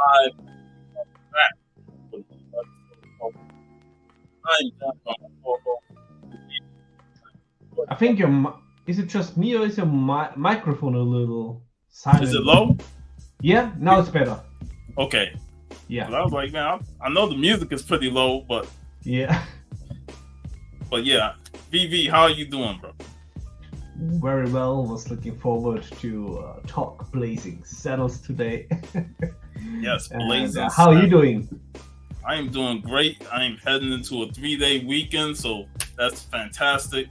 I back with the episode. I'm joined by my co-host. I think is it just me or is your microphone a little Is it silent? low? Yeah, now it's better. Okay. Yeah. 'Cause I was like, man, I know the music is pretty low, but Yeah. yeah. VV, how are you doing, bro? Very well. Was looking forward to talk Blazing Saddles today. Yes, And, Blazing. how are you doing? I am doing great. I am heading into a 3-day weekend, so that's fantastic.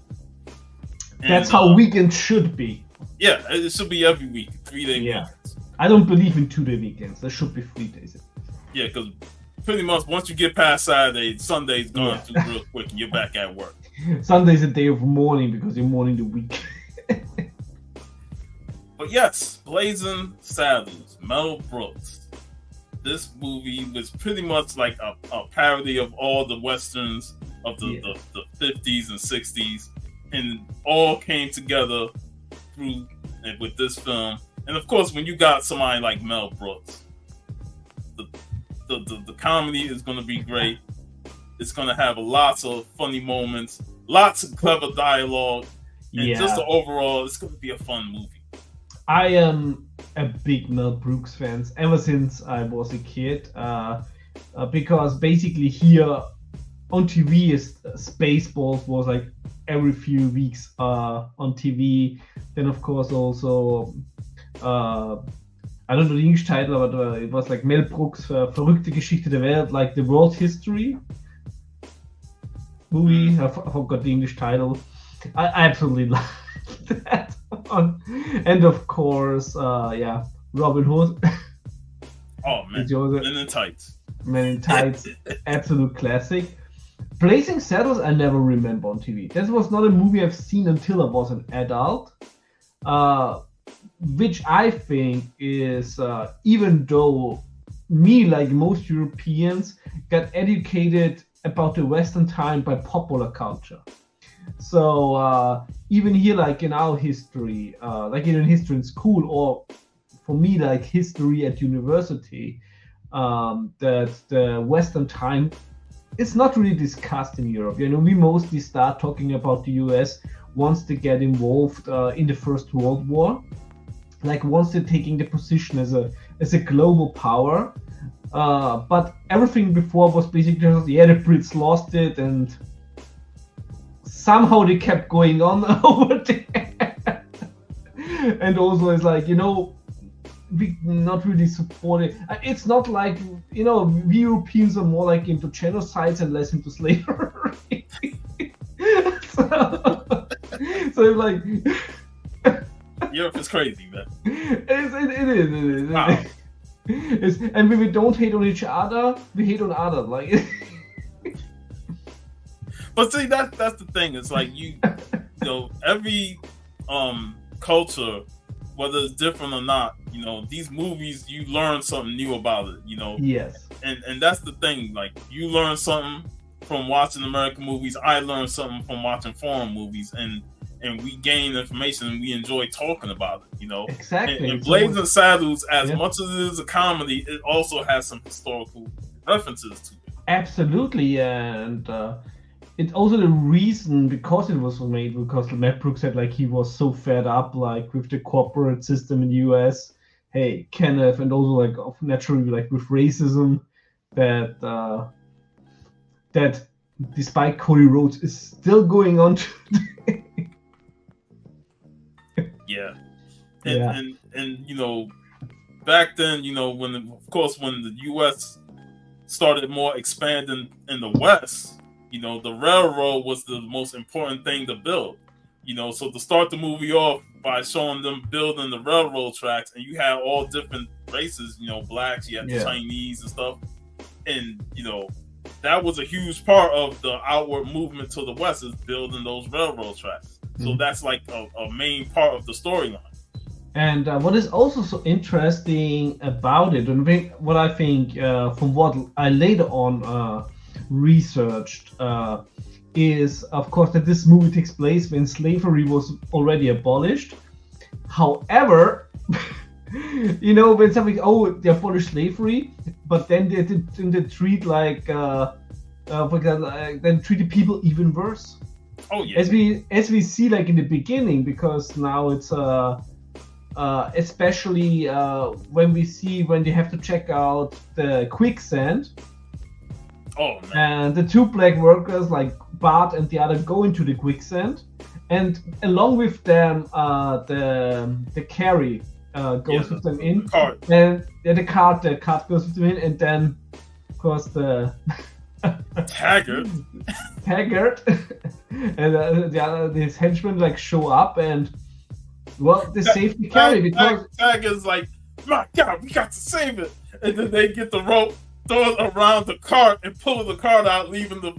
That's how weekends should be. Yeah, it should be every week, 3-day weekends. I don't believe in 2-day weekends. There should be 3 days. Yeah, because pretty much once you get past Saturday, Sunday's going through real quick and you're back at work. Sunday's a day of mourning because you're mourning the week. But yes, Blazing Saddles, Mel Brooks. This movie was pretty much like a parody of all the westerns of the 50s and 60s, and all came together through with this film. And of course, when you got somebody like Mel Brooks, the comedy is going to be great. It's going to have lots of funny moments, lots of clever dialogue, and just overall, it's going to be a fun movie. I am a big Mel Brooks fan ever since I was a kid, because basically here on TV, Spaceballs was like every few weeks on TV. Then of course also, I don't know the English title, but it was like Mel Brooks' Verrückte Geschichte der Welt, like the world history movie. I forgot the English title. I absolutely love that one. And of course, Robin Hood. Oh man, Men in Tights. Men in Tights, absolute classic. Blazing Saddles, I never remember on TV. That was not a movie I've seen until I was an adult. Which I think is, even though me, like most Europeans, got educated about the Western time by popular culture. So even here, like in our history, like in history in school, or for me, like history at university, that the Western time is not really discussed in Europe. You know, we mostly start talking about the US once they get involved in the First World War. Like once they're taking the position as a global power. But everything before was basically just, the Brits lost it, and somehow they kept going on over there. And also it's like, you know, we not really supported. It's not like, you know, we Europeans are more like into genocides and less into slavery. so like Europe is crazy, man. It is. Wow. And when we don't hate on each other, we hate on others. Like, but see, that's the thing. It's like you know, every culture, whether it's different or not, you know, these movies, you learn something new about it. You know. Yes. And that's the thing. Like, you learn something from watching American movies. I learned something from watching foreign movies, and we gain information and we enjoy talking about it, you know. Exactly. And Blazing Saddles, as much as it is a comedy, it also has some historical references to it. Absolutely, and it's also the reason because it was made, because Mel Brooks said like he was so fed up like with the corporate system in the US. Hey, Kenneth, and also like naturally like with racism, that despite Cody Rhodes is still going on today. Yeah. And you know, back then, you know, when the US started more expanding in the West, you know, the railroad was the most important thing to build. You know, so to start the movie off by showing them building the railroad tracks, and you had all different races, you know, blacks, you had the Chinese and stuff, and you know, that was a huge part of the outward movement to the West, is building those railroad tracks. So that's like a main part of the storyline. And what is also so interesting about it, and what I think from what I later on researched, is of course that this movie takes place when slavery was already abolished. However, you know, when something, they abolish slavery, but then they treat like, for example, then treat the people even worse. Oh yeah. As we see, like in the beginning, because now it's especially when they have to check out the quicksand. Oh man. And the two black workers, like Bart and the other, go into the quicksand, and along with them, the carry goes with them in. The cart. And the cart goes with them in, and then, of course, the Taggart and his henchmen like show up, and well, they save the carry because Taggart's like, my God, we got to save it, and then they get the rope, throw it around the cart, and pull the cart out, leaving the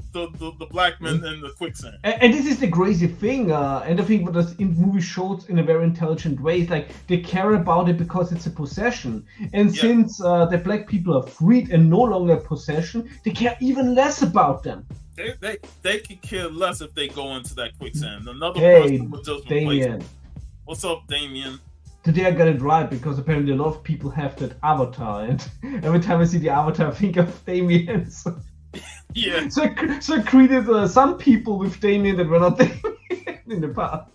black men in the quicksand. And this is the crazy thing, and I think what this movie shows in a very intelligent way is like they care about it because it's a possession, and since the black people are freed and no longer a possession, they care even less about them. They could care less if they go into that quicksand. Another person would just Damien. What's up, Damien? Today I got it right because apparently a lot of people have that avatar, and every time I see the avatar, I think of Damien. So, yeah. So I created some people with Damien that were not Damien in the past.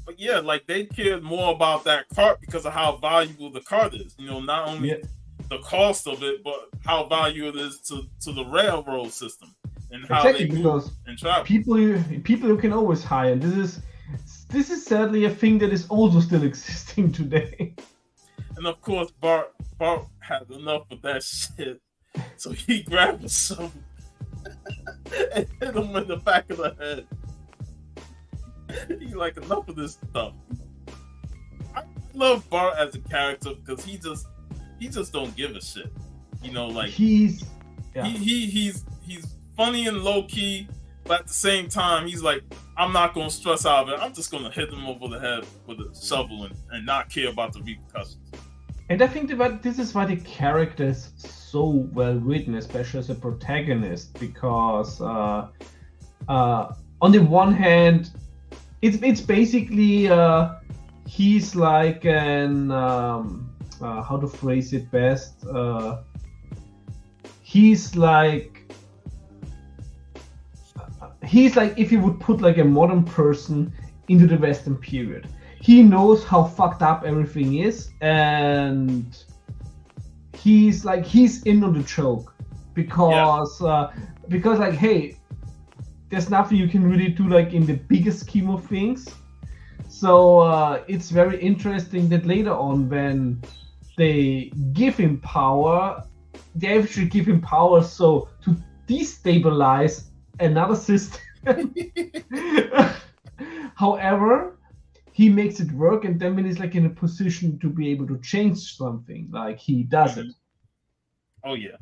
But yeah, like they cared more about that cart because of how valuable the cart is. You know, not only the cost of it, but how valuable it is to the railroad system and how they move and travel. People you can always hire. This is sadly a thing that is also still existing today. And of course, Bart had enough of that shit, so he grabbed a shovel and hit him in the back of the head. He's like, enough of this stuff. I love Bart as a character because he just don't give a shit. You know, like he's funny and low key, but at the same time, he's like, I'm not gonna stress out of it. I'm just gonna hit him over the head with a shovel and not care about the repercussions. And I think that this is why the character is so well written, especially as a protagonist, because on the one hand, it's basically he's like an how to phrase it best. He's like if you would put like a modern person into the Western period. He knows how fucked up everything is, and he's in on the joke because like, hey, there's nothing you can really do like in the bigger scheme of things. So it's very interesting that later on, when they give him power, they actually give him power so to destabilize another system. However, he makes it work, and then when he's like in a position to be able to change something, like he does it. Oh yeah,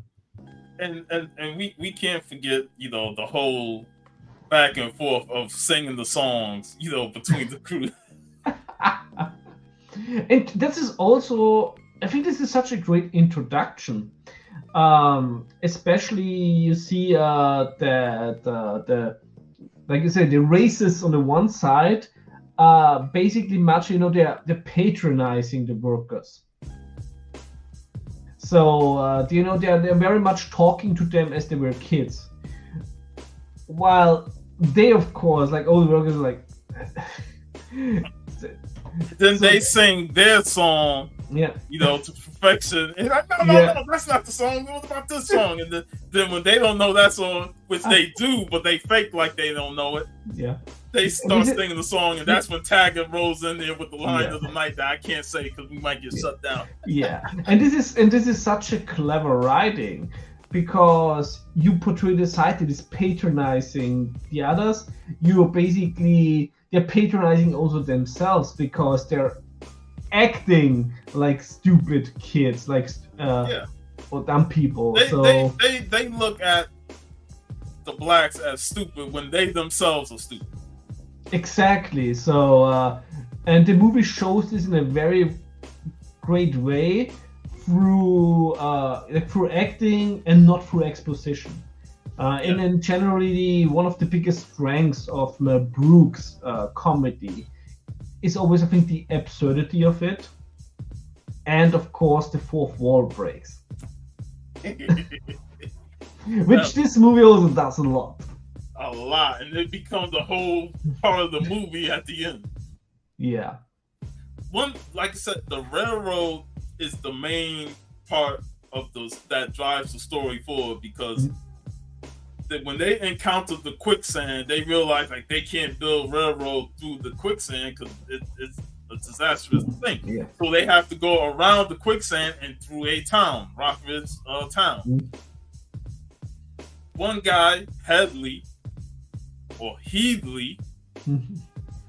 and we can't forget, you know, the whole back and forth of singing the songs, you know, between the crew. And this is also, I think this is such a great introduction. Especially you see the like you said, the racists on the one side basically much, you know, they're patronizing the workers. So you know, they're very much talking to them as they were kids, while they, of course, like all the workers, are like then they sing their song, yeah, you know, to perfection. And like, no, that's not the song. What about this song? And then when they don't know that song, which they do, but they fake like they don't know it. Yeah. They start singing the song, and that's when Taggart rolls in there with the line of the night that I can't say because we might get shut down. Yeah, and this is such a clever writing, because you portray the side that is patronizing the others. They're patronizing also themselves because they're acting like stupid kids, like or dumb people. They look at the blacks as stupid when they themselves are stupid. Exactly. So and the movie shows this in a very great way through acting and not through exposition. And then generally, one of the biggest strengths of Mel Brooks' comedy is always, I think, the absurdity of it. and of course the fourth wall breaks, which this movie also does a lot. A lot, and it becomes a whole part of the movie at the end. Yeah. One, like I said, the railroad is the main part of that drives the story forward, because when they encounter the quicksand, they realize like they can't build railroad through the quicksand because it's a disastrous thing. Yeah. So they have to go around the quicksand and through a town, Rockridge town. One guy, Headley or Headley,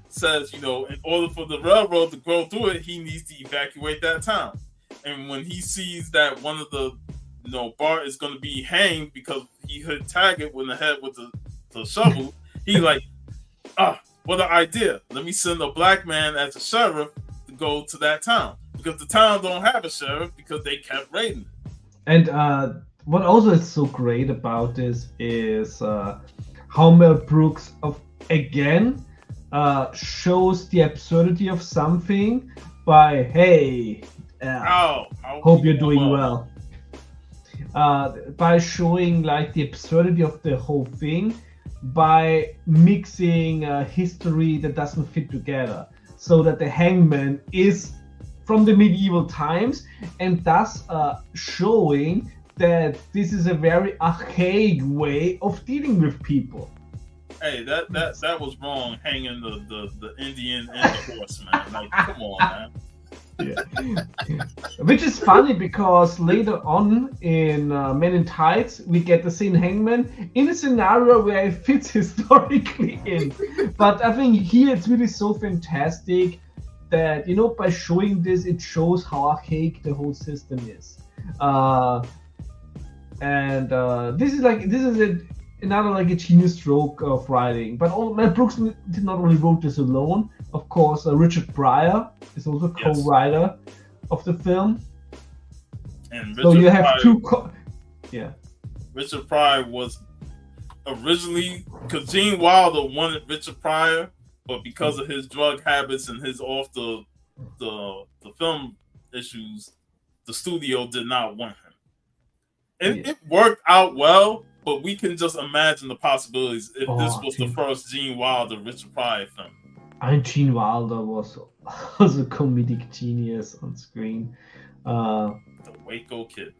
says, in order for the railroad to go through it, he needs to evacuate that town. And when he sees that one of the Bart is going to be hanged because he hit Taggart in the head with the shovel, he like, what an idea. Let me send a black man as a sheriff to go to that town. Because the town don't have a sheriff because they kept raiding it. And what also is so great about this is how Mel Brooks again shows the absurdity of something by, hey, hope you're doing well. By showing like the absurdity of the whole thing, by mixing history that doesn't fit together, so that the hangman is from the medieval times, and thus showing that this is a very archaic way of dealing with people. Hey, that was wrong, hanging the Indian and the horse, man. Like, come on, man. Yeah. Which is funny because later on in Men in Tights, we get the same hangman in a scenario where it fits historically in. But I think here it's really so fantastic that, by showing this, it shows how archaic the whole system is. This is another like a genius stroke of writing. But Mel Brooks did not only wrote this alone. Of course, Richard Pryor is also co-writer of the film. And so you have Richard Pryor was originally, because Gene Wilder wanted Richard Pryor, but because of his drug habits and his off the film issues, the studio did not want him. It worked out well, but we can just imagine the possibilities if this was the first Gene Wilder Richard Pryor film. And Gene Wilder was a comedic genius on screen. The Waco Kid.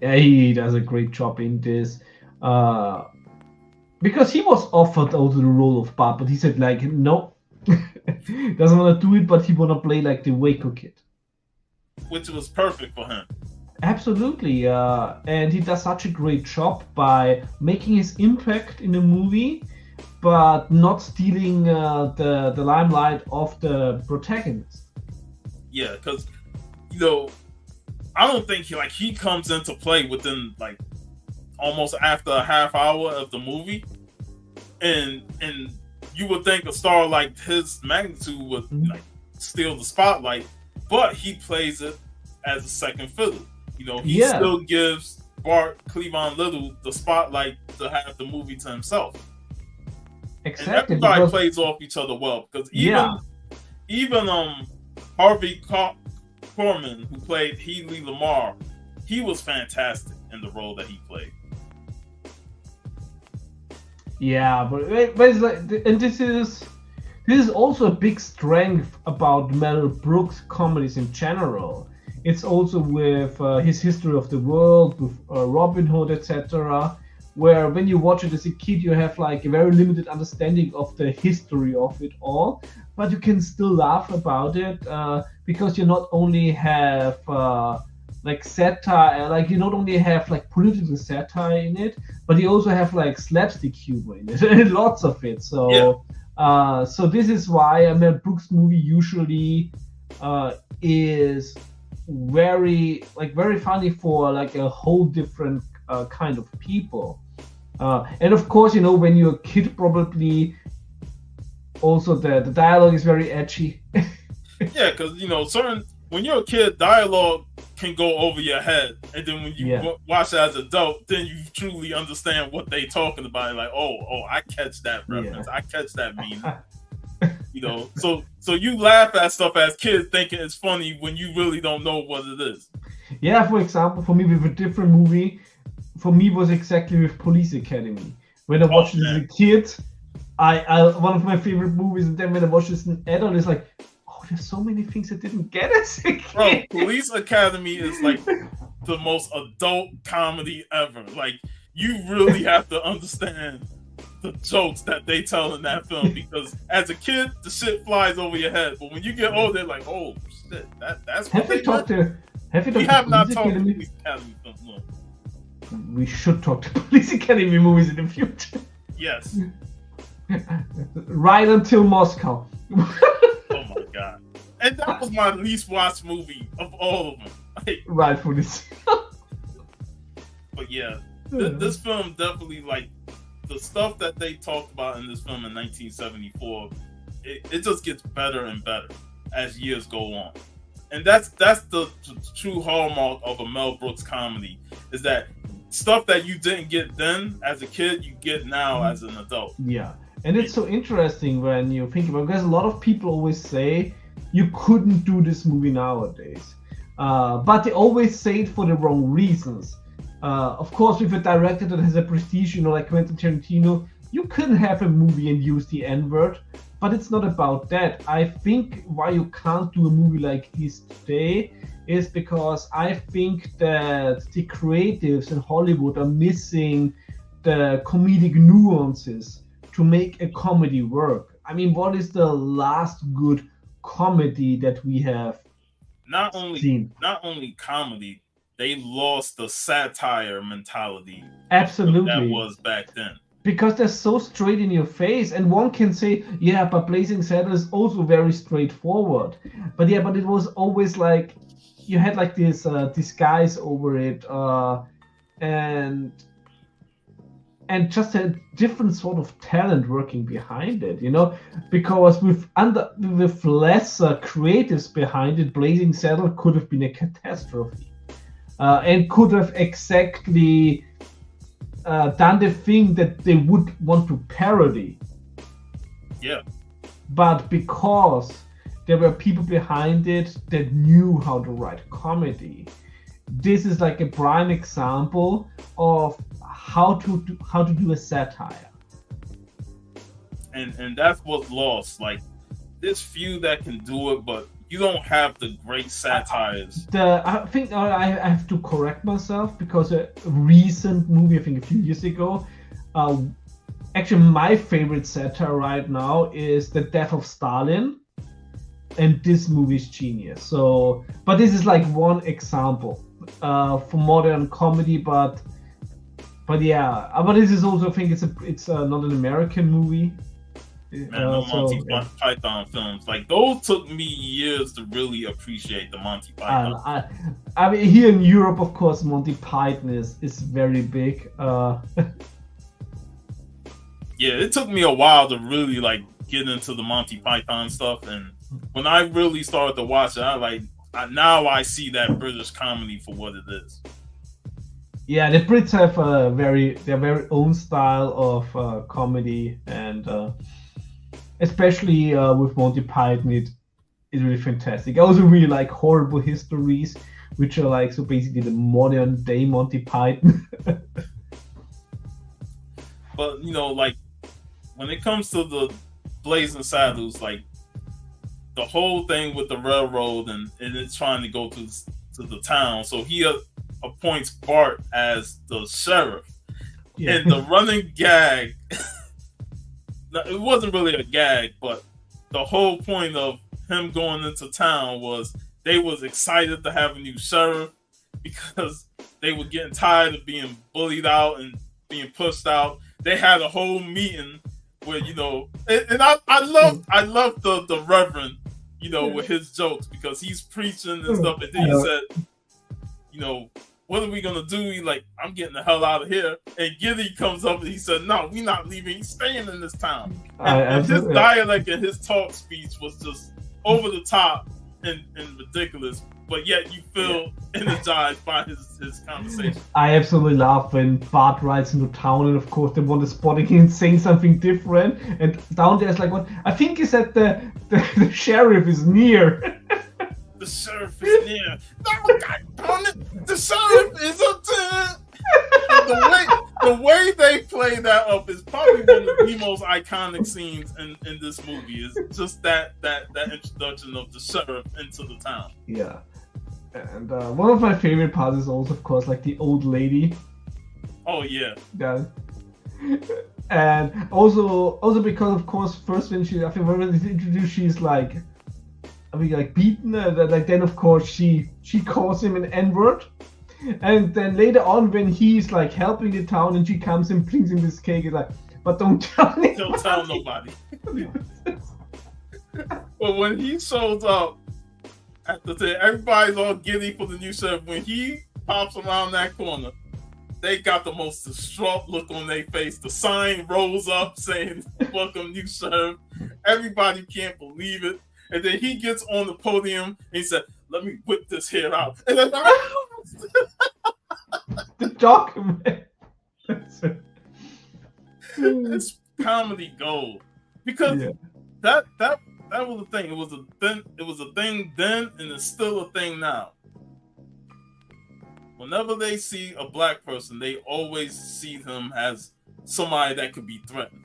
Yeah, he does a great job in this. Because he was offered also the role of Bart, but he said like, no, doesn't want to do it, but he want to play like the Waco Kid. Which was perfect for him. Absolutely, and he does such a great job by making his impact in the movie, but not stealing the limelight of the protagonist. Yeah, because I don't think he comes into play within like almost after a half hour of the movie, and you would think a star like his magnitude would like steal the spotlight, but he plays it as a second fiddle. He still gives Bart Cleavon Little the spotlight to have the movie to himself. Exactly. And everybody plays off each other well, because even Harvey Korman, who played Healy Lamar, he was fantastic in the role that he played. Yeah, but it's like, and this is also a big strength about Mel Brooks comedies in general. It's also with his History of the World, with Robin Hood, etc., where when you watch it as a kid, you have like a very limited understanding of the history of it all, but you can still laugh about it because you not only have like satire, like you not only have like political satire in it, but you also have like slapstick humor in it, lots of it. So, so this is why a Mel Brooks movie usually is very funny for like a whole different kind of people. And of course, when you're a kid, probably also the dialogue is very edgy. Yeah, because when you're a kid, dialogue can go over your head, and then when you watch it as an adult, then you truly understand what they talking about. Like, oh, I catch that reference, I catch that meaning. So you laugh at stuff as kids thinking it's funny when you really don't know what it is. Yeah, for example, for me with a different movie, for me was exactly with Police Academy. When I watched it as a kid, I one of my favorite movies, and then when I watched this as an adult, it's like, oh, there's so many things I didn't get as a kid. Bro, Police Academy is like the most adult comedy ever. Like, you really have to understand the jokes that they tell in that film, because as a kid, the shit flies over your head. But when you get older, they're like, oh shit, that's what they do. We have not talked to Police Academy film. No. We should talk to Police Academy movies in the future. Yes. Right until Moscow. Oh my god. And that was my least watched movie of all of them. Like, rightfully so. But yeah, this film definitely, like, the stuff that they talked about in this film in 1974, it just gets better and better as years go on. And that's the true hallmark of a Mel Brooks comedy, is that stuff that you didn't get then as a kid, you get now as an adult. Yeah, and it's so interesting when you think about it, because a lot of people always say you couldn't do this movie nowadays, but they always say it for the wrong reasons. Of course, with a director that has a prestige, like Quentin Tarantino, you couldn't have a movie and use the N-word, but it's not about that. I think why you can't do a movie like this today is because I think that the creatives in Hollywood are missing the comedic nuances to make a comedy work. I mean, what is the last good comedy that we have seen? Not only comedy, they lost the satire mentality. Absolutely. That was back then. Because they're so straight in your face, and one can say, yeah, but Blazing Saddles is also very straightforward. But yeah, but it was always like, you had like this disguise over it, and just a different sort of talent working behind it, because with lesser creatives behind it, Blazing Saddle could have been a catastrophe, and could have exactly done the thing that they would want to parody. Yeah. But because there were people behind it that knew how to write comedy, this is like a prime example of how to do a satire. And that's what's lost. Like, there's few that can do it, but you don't have the great satires. I think I have to correct myself, because a recent movie, I think a few years ago, actually my favorite satire right now is The Death of Stalin, and this movie is genius. So, but this is like one example for modern comedy, but yeah, but this is also, I think it's not an American movie. Man, the Monty Python films, like, those took me years to really appreciate the Monty Python. I mean, here in Europe, of course, Monty Python is very big. Yeah, it took me a while to really like get into the Monty Python stuff, and when I really started to watch it, now I see that British comedy for what it is. Yeah, the Brits have their very own style of comedy, and especially with Monty Python, it is really fantastic. I also really like Horrible Histories, which are like, so basically the modern day Monty Python. But like, when it comes to the Blazing Saddles, like, the whole thing with the railroad and it's trying to go to the town, so he appoints Bart as the sheriff. Yeah. And the running gag, it wasn't really a gag, but the whole point of him going into town was they was excited to have a new sheriff, because they were getting tired of being bullied out and being pushed out. They had a whole meeting where, and I love the Reverend, with his jokes, because he's preaching and stuff, and then he said, what are we gonna do? He's like, I'm getting the hell out of here. And Giddy comes up and he said, no, we're not leaving. He's staying in this town. And his dialect and his talk speech was just over the top and ridiculous. but yet you feel energized by his conversation. I absolutely love when Bart rides into town, and of course they want to spotting him saying something different, and down there's like, what I think is that the sheriff is near. The sheriff is near. No, God, the sheriff is up to. The way they play that up is probably one of the most iconic scenes in this movie. Is just that introduction of the sheriff into the town. Yeah, and one of my favorite parts is also, of course, like the old lady. Oh yeah. Yeah. And also because, of course, first when I think when it's introduced, she's like, I mean, like beaten, like then of course she calls him an N-word. And then later on, when he's like helping the town and she comes and brings him this cake, he's like, but don't tell anybody. Don't tell nobody. But when he shows up at the thing, everybody's all giddy for the new sheriff. When he pops around that corner, they got the most distraught look on their face. The sign rolls up saying, "Welcome, new sheriff." Everybody can't believe it. And then he gets on the podium and he said, "Let me whip this hair out." And then, the document. It's comedy gold, because that was a thing. It was a thing then, and it's still a thing now. Whenever they see a black person, they always see them as somebody that could be threatened,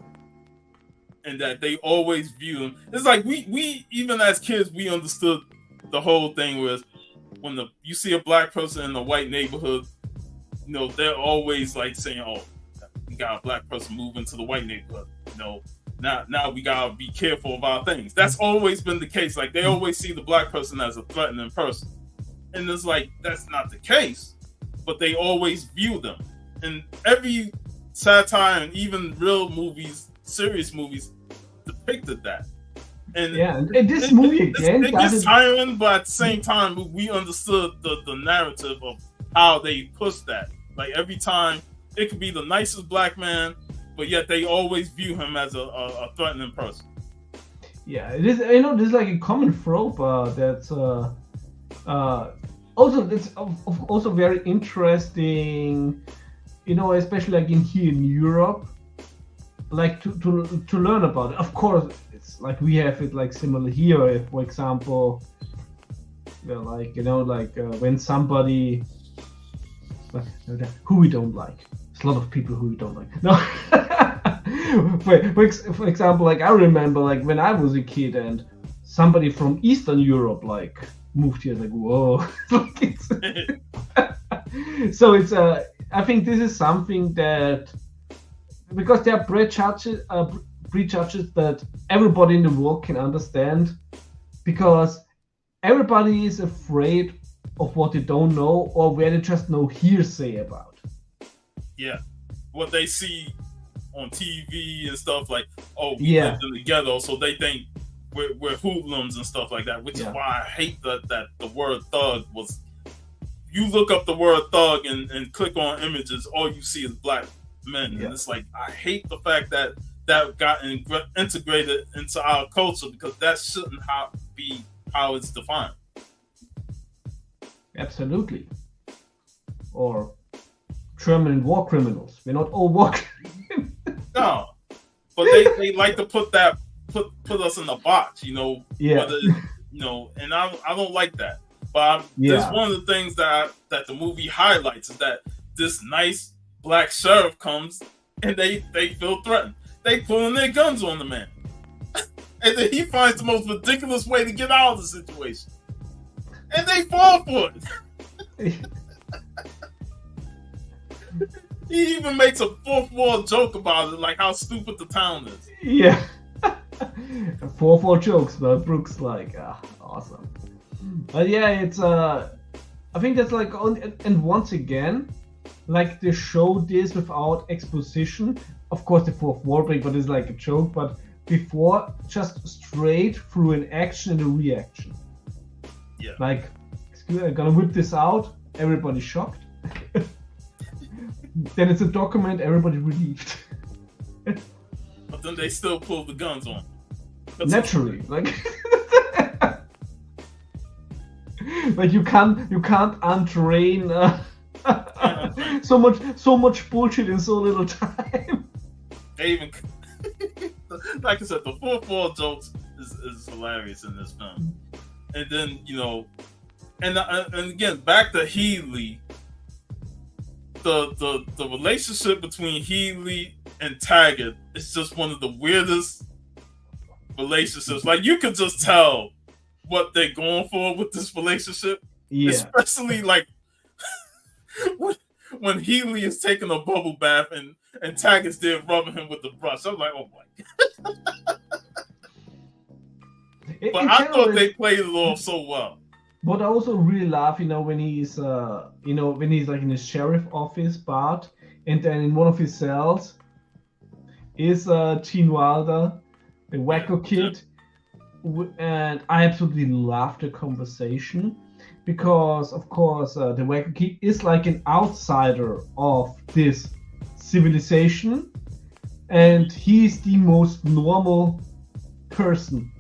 and that they always view them. It's like we even as kids, we understood the whole thing was when you see a black person in a white neighborhood, you know, they're always like saying, "Oh, we got a black person moving to the white neighborhood. You know, now we gotta be careful of our things." That's always been the case. Like they always see the black person as a threatening person, and it's like that's not the case. But they always view them, and every satire and even real movies, serious movies, depicted that. And and this movie again, it gets tiring, but at the same time, we understood the narrative of how they pushed that. Like every time, it could be the nicest black man, but yet they always view him as a threatening person. Yeah, it is. You know, there's like a common trope that's also it's also very interesting. You know, especially like in Europe, like to learn about it. Of course, it's like we have it like similar here. For example, like when somebody who we don't like. There's a lot of people who we don't like. No. for example, like I remember like when I was a kid and somebody from Eastern Europe like moved here, like whoa. So it's I think this is something that, because there are prejudges that everybody in the world can understand, because everybody is afraid of what they don't know or where they just know hearsay about. Yeah, what they see on TV and stuff, like, oh, we lived in together, so they think we're hoodlums and stuff like that, which is why I hate that the word thug was. You look up the word thug and click on images, all you see is black men, and it's like I hate the fact that got integrated into our culture, because that shouldn't be how it's defined. Absolutely. Or German war criminals. We're not all war criminals. No, but they like to put us in a box, you know. Whether, you know, and I don't like that. But that's one of the things that the movie highlights, is that this nice black sheriff comes and they feel threatened. They pulling their guns on the man, and then he finds the most ridiculous way to get out of the situation, and they fall for it. He even makes a fourth wall joke about it, like how stupid the town is. Yeah. 4-4 jokes, but Brooks like, awesome. But yeah, it's I think that's like, and once again, like they show this without exposition. Of course, the fourth wall break, but it's like a joke. But before, just straight through an action and a reaction. Yeah. Like, I'm gonna whip this out. Everybody shocked. Then it's a document. Everybody relieved. But then they still pull the guns on. Naturally, like. Like you can't untrain so much bullshit in so little time. They even like I said, the 4-4 jokes is hilarious in this film. And then and again back to Healy. The relationship between Healy and Taggart is just one of the weirdest relationships. Like you could just tell what they're going for with this relationship. Yeah. Especially like when Healy is taking a bubble bath and Taggart's there rubbing him with the brush. I'm like, oh my god. But I thought they played it off so well. But I also really love, when he's when he's like in the sheriff office part, and then in one of his cells is Gene Wilder, the wacko kid, and I absolutely love the conversation because, of course, the wacko kid is like an outsider of this civilization, and he's the most normal person.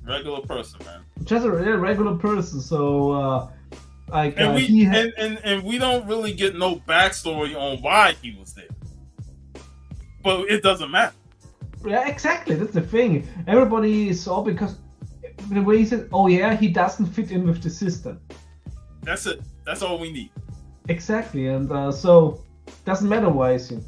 Regular person, man. Just a regular person. So, and we don't really get no backstory on why he was there, but it doesn't matter. Yeah, exactly. That's the thing. Everybody saw because the way he said, "Oh yeah, he doesn't fit in with the system." That's it. That's all we need. Exactly, and so doesn't matter why he's here.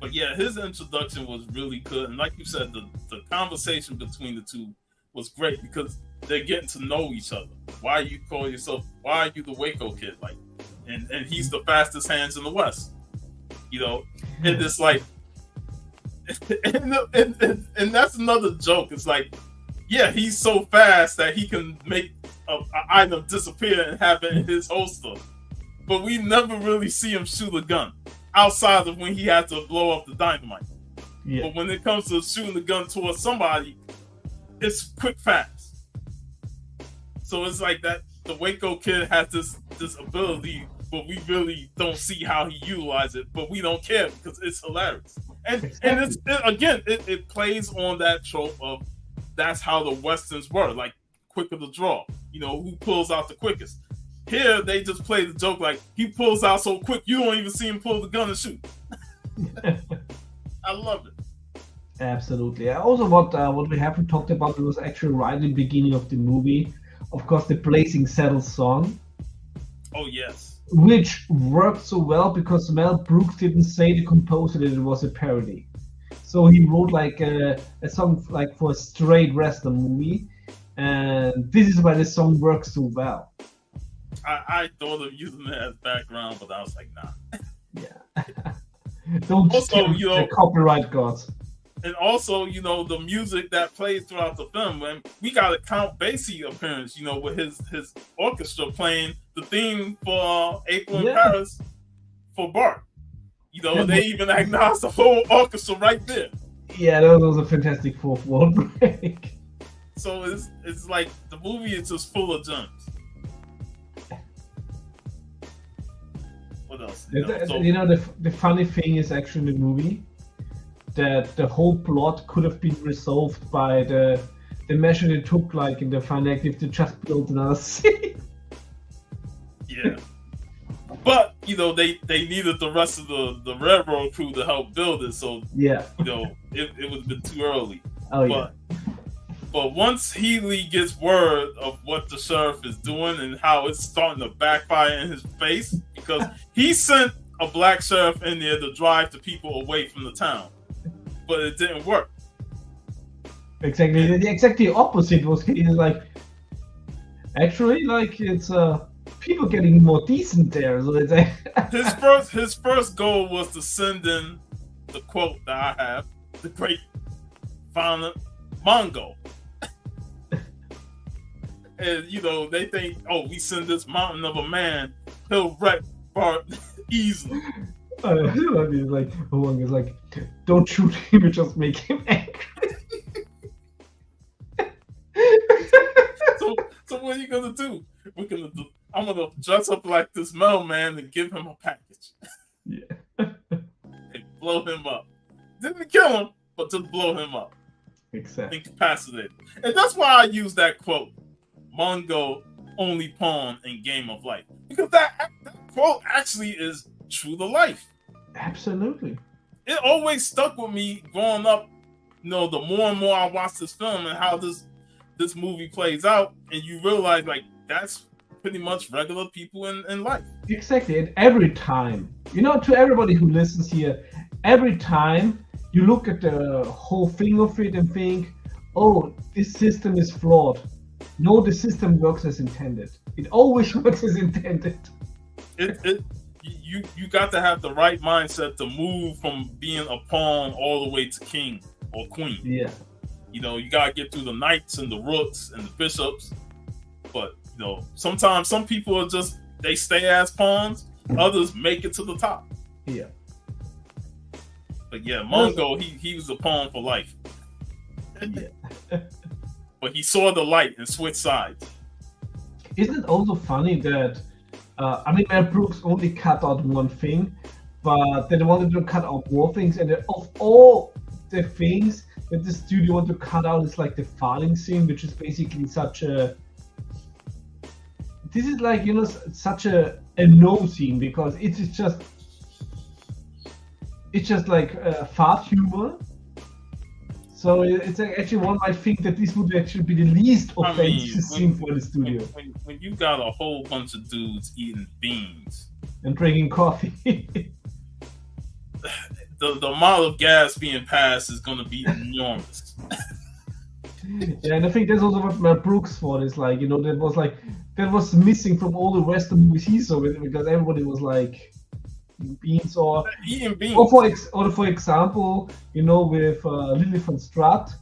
But yeah, his introduction was really good, and like you said, the conversation between the two was great because they're getting to know each other. Why you call yourself? Why are you the Waco kid? Like, and he's the fastest hands in the West. And it's like, and that's another joke. It's like, yeah, he's so fast that he can make an item disappear and have it in his holster, but we never really see him shoot a gun outside of when he had to blow up the dynamite. Yeah. But when it comes to shooting the gun towards somebody, it's quick, fast. So it's like that the Waco kid has this ability, but we really don't see how he utilizes it. But we don't care because it's hilarious. And it plays on that trope of that's how the Westerns were, like quicker to draw. Who pulls out the quickest. Here they just play the joke like he pulls out so quick you don't even see him pull the gun and shoot. I love it. Absolutely. Also, what we haven't talked about was actually right in the beginning of the movie. Of course, the Blazing Saddles song. Oh yes. Which worked so well because Mel Brooks didn't say the composer that it was a parody. So he wrote like a song like for a straight western movie, and this is why the song works so well. I thought of using it as background, but I was like, nah. Yeah. Don't also, the copyright gods. And also, the music that plays throughout the film, and we got a Count Basie appearance, with his orchestra playing the theme for April in Paris for Bart. They even acknowledge the whole orchestra right there. Yeah, that was a fantastic fourth wall break. So it's like the movie is just full of gems. What else? The funny thing is actually in the movie that the whole plot could have been resolved by the measure they took, like in the final act, if they just built another city. Yeah. But, they needed the rest of the railroad crew to help build it, so, yeah. It was a bit too early. Oh, yeah. But once Healy gets word of what the sheriff is doing and how it's starting to backfire in his face, because he sent a black sheriff in there to drive the people away from the town, but it didn't work. Exactly opposite was he's like, actually, like it's people getting more decent there. So it's his first goal was to send in the quote that I have, the great violent Mongo. And they think, oh, we send this mountain of a man, he'll wreck Bart easily. He's like, is like, don't shoot him, just make him angry. So what are you gonna do? I'm gonna dress up like this mailman and give him a package. Yeah. And blow him up. Didn't kill him, but just blow him up. Exactly. Incapacitated. And that's why I use that quote. Mongo only pawn in Game of Life, because that quote actually is true to life. Absolutely. It always stuck with me growing up. The more and more I watch this film and how this movie plays out, and you realize like that's pretty much regular people in life. Exactly. And every time, to everybody who listens here, every time you look at the whole thing of it and think, oh, this system is flawed. No, the system works as intended. It always works as intended. You got to have the right mindset to move from being a pawn all the way to king or queen. Yeah. You gotta get through the knights and the rooks and the bishops. But sometimes some people are just they stay as pawns. Others make it to the top. Yeah. But yeah, Mongo, he was a pawn for life. Yeah. But he saw the light and switched sides. Isn't it also funny that Mel Brooks only cut out one thing, but they wanted to cut out more things, and of all the things that the studio wanted to cut out is like the farming scene, which is basically such a such a no scene, because it's just like fart humor. So it's actually one might think that this would actually be the least offensive scene for the studio. When you got a whole bunch of dudes eating beans and drinking coffee, the amount of gas being passed is going to be enormous. Yeah, and I think that's also what Mel Brooks thought is like, that was missing from all the Western movies he saw, because everybody was like beans eating beans. Or for example, with Lily von Strutt,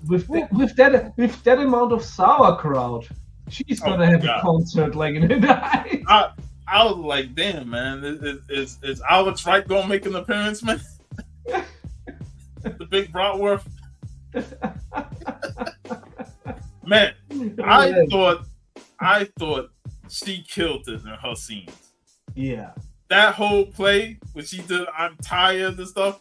with that amount of sauerkraut, she's gonna have a concert like in the night. I was like, damn, man, is Alex Wright gonna make an appearance, man? The big bratwurst. Man, I thought she killed it in her scenes. Yeah. That whole play when she did "I'm Tired" and stuff,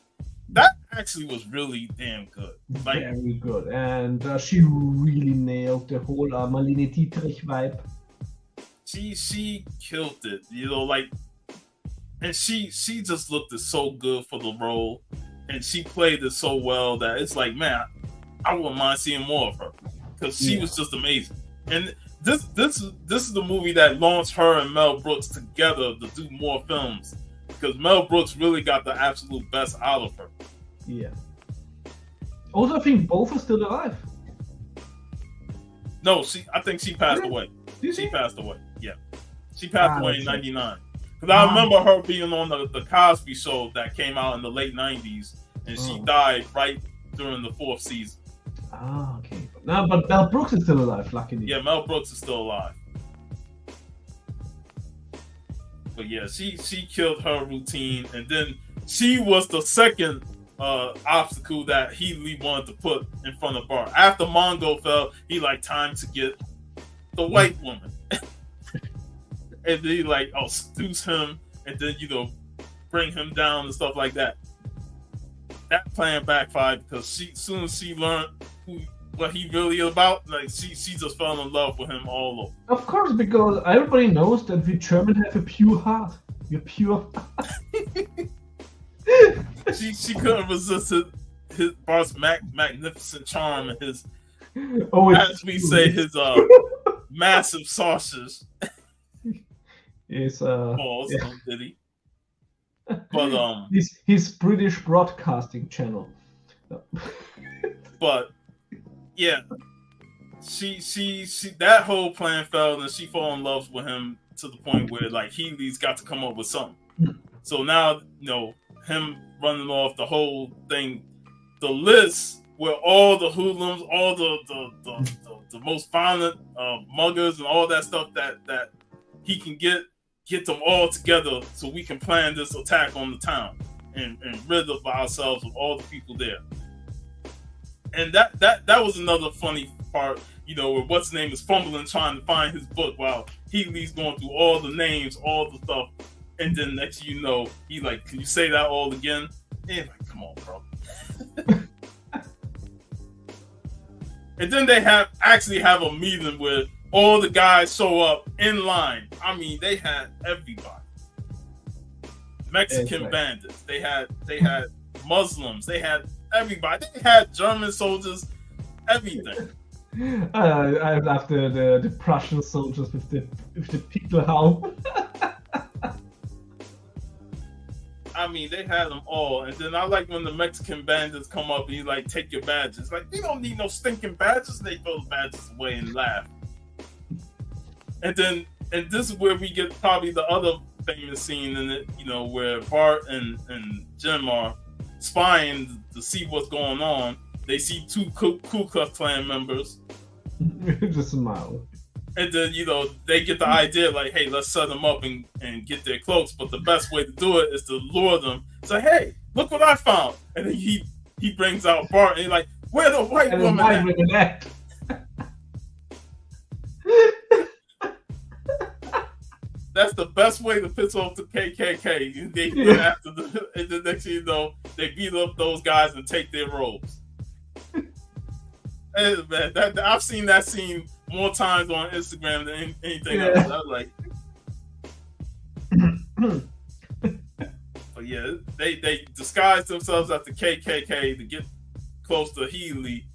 that actually was really damn good. Like, very good, and she really nailed the whole Marlene Dietrich vibe. She killed it, and she just looked so good for the role, and she played it so well that it's like, man, I wouldn't mind seeing more of her, because she was just amazing. And this is the movie that launched her and Mel Brooks together to do more films, because Mel Brooks really got the absolute best out of her. Yeah. Also, I think both are still alive. No, I think she passed away. She passed away. Yeah, she passed away in '99. Because I remember her being on the Cosby Show that came out in the late '90s, and she died right during the 4th season. Ah, okay. No, but Mel Brooks is still alive, luckily. Yeah, Mel Brooks is still alive. But yeah, she killed her routine, and then she was the second obstacle that he wanted to put in front of Bart. After Mongo fell, he time to get the white woman. And then he seduce him, and then bring him down and stuff like that. That plan backfired, because soon as she learned what he really is about, she just fell in love with him all over. Of course, because everybody knows that we Germans have a pure heart. We're pure. she couldn't resist his Bart's magnificent charm and his, as we say, his massive sausages. Balls, did he? But his British broadcasting channel. But yeah, she that whole plan failed, and she fell in love with him to the point where he's got to come up with something. So now him running off the whole thing, the list where all the hoodlums, all the most violent muggers and all that stuff that he can get them all together so we can plan this attack on the town and rid of ourselves of all the people there. And that was another funny part, where what's his name is fumbling trying to find his book while Healy's going through all the names, all the stuff, and then next he can you say that all again? And come on, bro. And then they actually have a meeting where all the guys show up in line. I mean, they had everybody. Mexican bandits. They had Muslims. They had everybody. They had German soldiers. Everything. I love the Prussian soldiers with the people helm. I mean, they had them all. And then I like when the Mexican bandits come up and you like, take your badges. Like, they don't need no stinking badges. They throw the badges away and laugh. And this is where we get probably the other famous scene in it, you know, where Bart and Jim are spying to see what's going on. They see two Ku Klux Klan members. Just smile. And then, you know, they get the idea like, hey, let's set them up and get their cloaks. But the best way to do it is to lure them. Say, hey, look what I found. And then he brings out Bart and he's like, where the white woman at? That's the best way to piss off the KKK. They get after and the next thing you know, they beat up those guys and take their robes. And, man, I've seen that scene more times on Instagram than anything else. I was like, but yeah, they disguise themselves as the KKK to get close to Healy.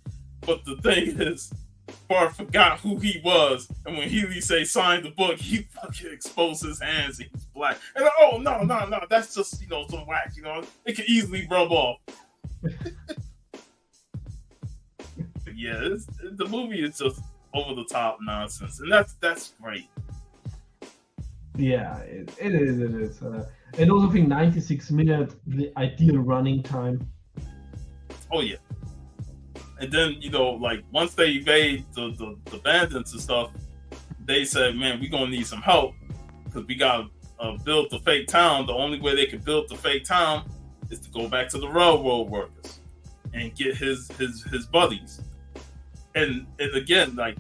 But the thing is, Bart forgot who he was, and when Healy say sign the book, he fucking exposed his hands. He's black, and like, oh no, that's just, you know, some wax. You know, it can easily rub off. But yeah, the movie is just over the top nonsense, and that's great. Yeah, it is. And also, I think 96 minutes, the ideal running time. Oh yeah. And then, you know, like once they evade the bandits and stuff, they said, man, we're going to need some help because we got to build the fake town. The only way they can build the fake town is to go back to the railroad workers and get his buddies. And again, like,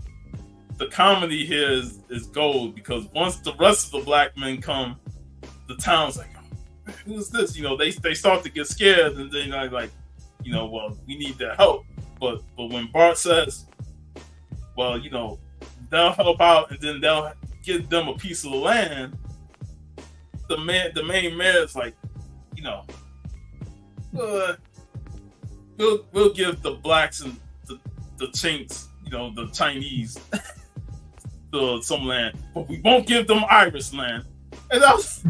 the comedy here is gold because once the rest of the black men come, the town's like, oh, who's this? You know, they start to get scared and then like, you know, well, we need their help. But when Bart says, well, you know, they'll help out and then they'll give them a piece of the land, the main mayor's like, you know, we'll give the blacks and the Chinks, you know, the Chinese some land, but we won't give them Irish land. And that was,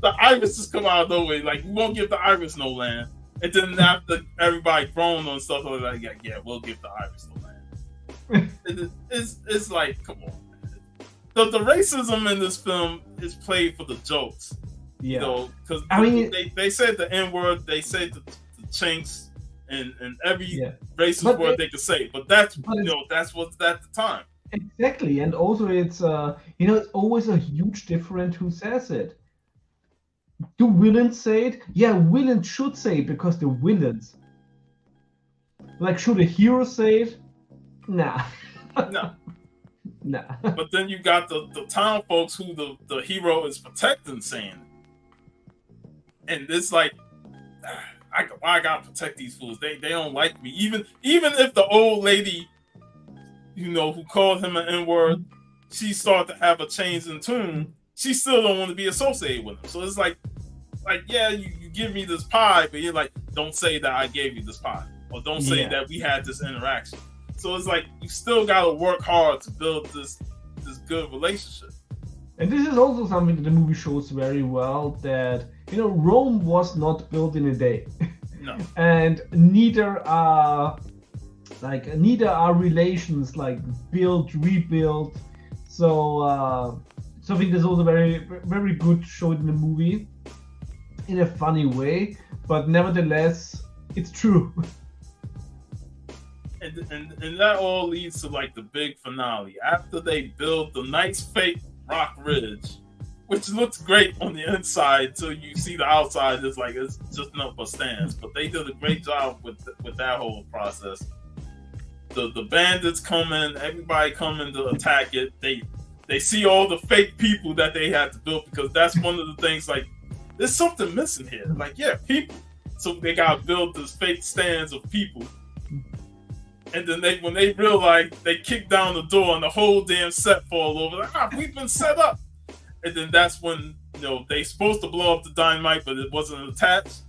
the Irish just come out of nowhere, like, we won't give the Irish no land. And then after everybody grown on stuff, like, yeah, we'll give the Irish the land. It's like, come on, man. The racism in this film is played for the jokes. Yeah. You know, because I mean, they said the N-word, they said the Chinks, and every racist word they could say. But that's what's at the time. Exactly, and also it's you know, it's always a huge difference who says it. Do villains say it? Yeah, villains should say it because they're villains. Like, should a hero say it? Nah. No. Nah. But then you got the town folks who the hero is protecting saying it. And it's like, I gotta protect these fools. They don't like me. Even if the old lady, you know, who called him an N-word, she started to have a change in tune, she still don't want to be associated with him. So it's like, yeah, you give me this pie, but you're like, don't say that I gave you this pie, or don't say that we had this interaction. So it's like, you still got to work hard to build this good relationship. And this is also something that the movie shows very well, that, you know, Rome was not built in a day. No. And neither are relations like built, rebuilt. So I think that's also very, very good showed in the movie in a funny way, but nevertheless, it's true. And that all leads to like the big finale. After they build the nice fake rock ridge, which looks great on the inside until you see the outside, it's like it's just nothing but stands. But they did a great job with that whole process. The bandits come in, everybody coming to attack it. They see all the fake people that they had to build, because that's one of the things, like, there's something missing here. Like, yeah, people. So they got to build this fake stands of people. And then when they realize, they kick down the door and the whole damn set falls over. Like, we've been set up. And then that's when, they supposed to blow up the dynamite, but it wasn't attached.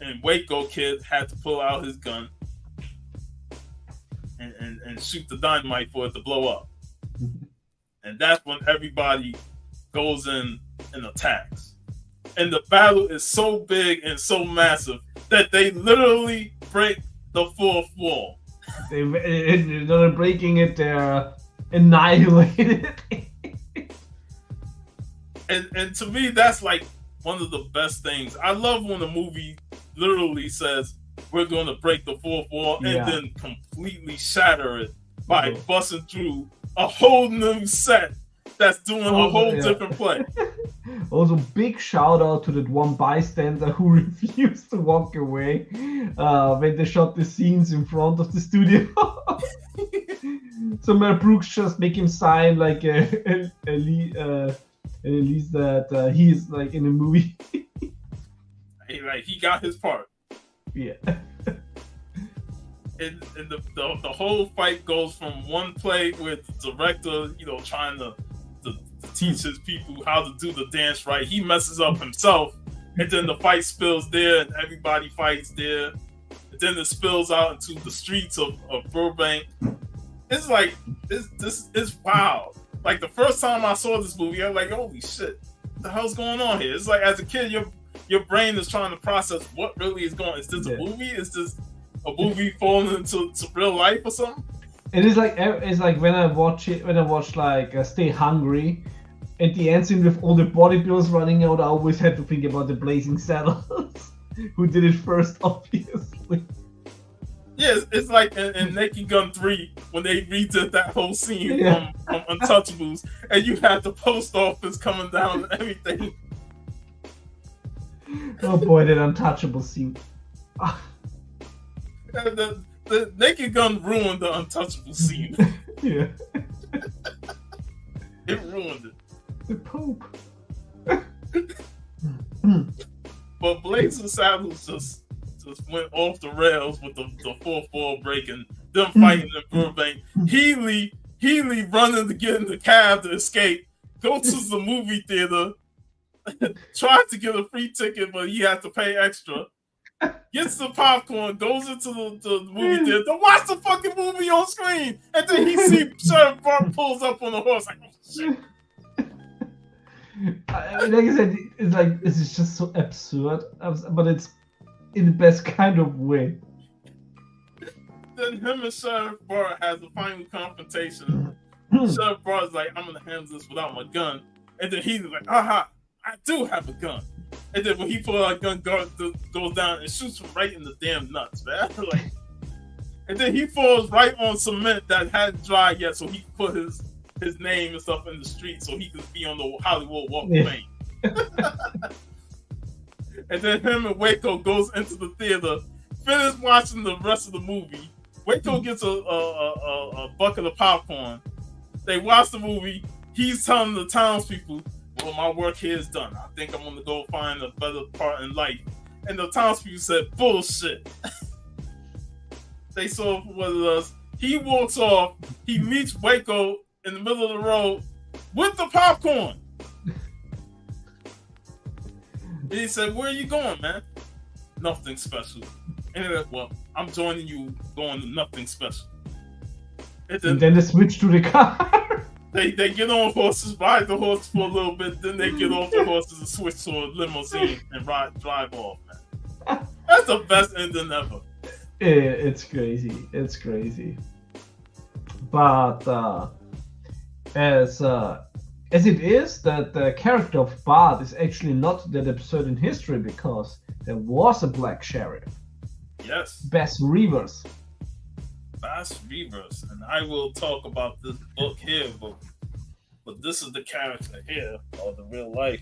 And Waco Kid had to pull out his gun and shoot the dynamite for it to blow up. And that's when everybody goes in and attacks. And the battle is so big and so massive that they literally break the fourth wall. They're breaking it, they're annihilated. and to me, that's like one of the best things. I love when a movie literally says, we're going to break the fourth wall and then completely shatter it by busting through a whole new set that's doing a whole different play. Also, big shout out to that one bystander who refused to walk away when they shot the scenes in front of the studio. So Mel Brooks just make him sign like at least that he's like in a movie. He got his part. Yeah. And the whole fight goes from one play with the director, trying to teach his people how to do the dance right. He messes up himself, and then the fight spills there, and everybody fights there. And then it spills out into the streets of Burbank. It's like this is wild. Like the first time I saw this movie, I was like, "Holy shit, what the hell's going on here?" It's like as a kid, your brain is trying to process what really is going on. Is this a movie? Is this a movie falling into real life or something? It's like when I watch like Stay Hungry, and the end scene with all the bodybuilders running out, I always had to think about the Blazing Saddles, who did it first, obviously. Yeah, it's like in Naked Gun 3 when they redid that whole scene from Untouchables, and you had the post office coming down and everything. Oh boy, that Untouchable scene. The Naked Gun ruined the Untouchable scene. Yeah. It ruined it. The Pope. But Blazing Saddles just went off the rails with the fourth wall breaking, them fighting in Burbank. Healy running to get in the cab to escape, go to the movie theater, tried to get a free ticket, but he had to pay extra. Gets the popcorn, goes into the movie theater to watch the fucking movie on screen, and then he sees Sheriff Bart pulls up on the horse like, oh shit. Like I said, it's like this is just so absurd, but it's in the best kind of way. Then him and Sheriff Bart has a final confrontation. Sheriff Bart is like, I'm gonna handle this without my gun, and then he's like, aha, I do have a gun. And then when he pulls out a gun, goes down and shoots him right in the damn nuts, man. Like, and then he falls right on cement that hadn't dried yet, so he could put his name and stuff in the street, so he could be on the Hollywood Walk of Fame. And then him and Waco goes into the theater, finish watching the rest of the movie. Waco gets a bucket of popcorn. They watch the movie. He's telling the townspeople, well, my work here is done. I think I'm going to go find a better part in life. And the townspeople said, bullshit. They saw what it was. He walks off. He meets Waco in the middle of the road with the popcorn. And he said, where are you going, man? Nothing special. And he said, well, I'm joining you going to nothing special. And then they switch to the car. They get on horses, ride the horse for a little bit, then they get off the horses and switch to a limousine and drive off, man. That's the best ending ever. It's crazy. It's crazy. But as it is, that the character of Bart is actually not that absurd in history, because there was a black sheriff. Yes. Bass Reeves. Bass Reeves, and I will talk about this book here, but this is the character here, or the real life.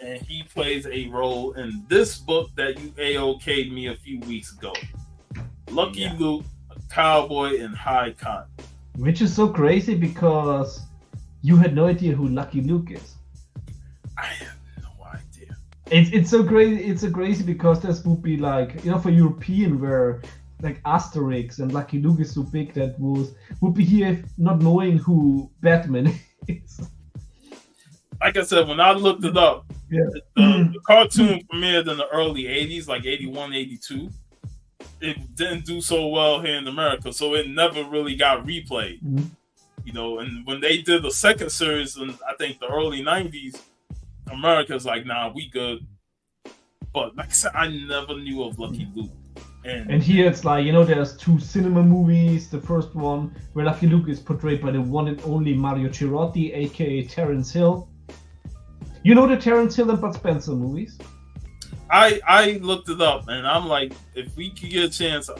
And he plays a role in this book that you AOK'd me a few weeks ago. Lucky Luke, a cowboy in high cotton. Which is so crazy because you had no idea who Lucky Luke is. I have no idea. It's so crazy. It's so crazy because this would be like, for European, where like Asterix and Lucky Luke is so big, that would be here not knowing who Batman is. Like I said, when I looked it up, the cartoon premiered in the early 80s, like 81, 82. It didn't do so well here in America, so it never really got replayed. And when they did the second series in, I think, the early 90s, America's like, nah, we good. But like I said, I never knew of Lucky Luke. And here it's like, there's 2 cinema movies. The first one, where Lucky Luke is portrayed by the one and only Mario Cirotti, aka Terence Hill. You know the Terence Hill and Bud Spencer movies? I looked it up, and I'm like, if we could get a chance,